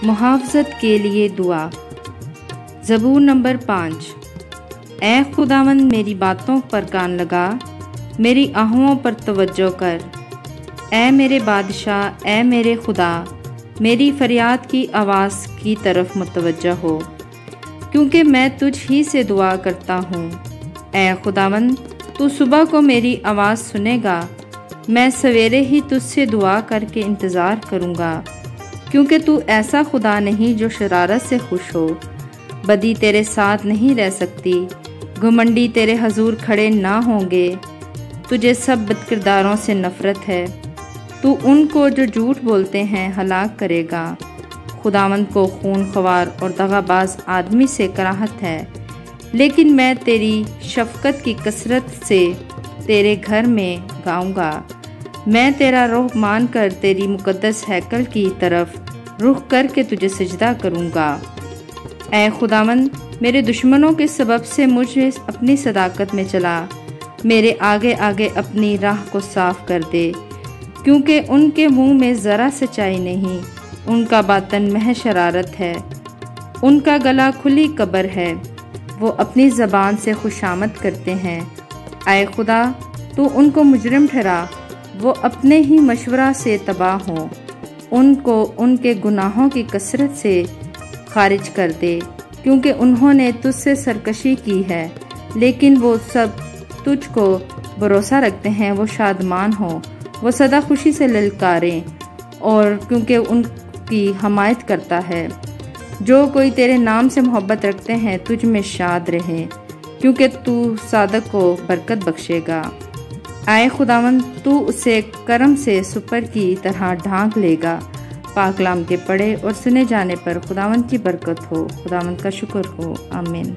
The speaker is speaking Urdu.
محافظت کے لیے دعا۔ زبور نمبر 5۔ اے خداوند میری باتوں پر کان لگا، میری آہوں پر توجہ کر۔ اے میرے بادشاہ، اے میرے خدا، میری فریاد کی آواز کی طرف متوجہ ہو، کیونکہ میں تجھ ہی سے دعا کرتا ہوں۔ اے خداوند، تو صبح کو میری آواز سنے گا، میں سویرے ہی تجھ سے دعا کر کے انتظار کروں گا، کیونکہ تو ایسا خدا نہیں جو شرارت سے خوش ہو۔ بدی تیرے ساتھ نہیں رہ سکتی، گھمنڈی تیرے حضور کھڑے نہ ہوں گے۔ تجھے سب بدکرداروں سے نفرت ہے، تو ان کو جو جھوٹ بولتے ہیں ہلاک کرے گا۔ خداوند کو خون خوار اور دغا باز آدمی سے کراہت ہے، لیکن میں تیری شفقت کی کثرت سے تیرے گھر میں گاؤں گا۔ میں تیرا رخ مان کر تیری مقدس ہیکل کی طرف رخ کر کے تجھے سجدہ کروں گا۔ اے خداوند، میرے دشمنوں کے سبب سے مجھے اپنی صداقت میں چلا، میرے آگے آگے اپنی راہ کو صاف کر دے، کیونکہ ان کے منہ میں ذرا سچائی نہیں، ان کا باطن محض شرارت ہے، ان کا گلا کھلی قبر ہے، وہ اپنی زبان سے خوشامد کرتے ہیں۔ اے خدا، تو ان کو مجرم ٹھہرا، وہ اپنے ہی مشورہ سے تباہ ہوں، ان کو ان کے گناہوں کی کثرت سے خارج کر دے، کیونکہ انہوں نے تجھ سے سرکشی کی ہے، لیکن وہ سب تجھ کو بھروسہ رکھتے ہیں، وہ شادمان ہوں، وہ سدا خوشی سے للکاریں، اور کیونکہ ان کی حمایت کرتا ہے۔ جو کوئی تیرے نام سے محبت رکھتے ہیں تجھ میں شاد رہیں، کیونکہ تو صادق کو برکت بخشے گا۔ اے خداوند، تو اسے کرم سے سپر کی طرح ڈھانک لے گا۔ پاک کلام کے پڑھے اور سنے جانے پر خداوند کی برکت ہو، خداوند کا شکر ہو، آمین۔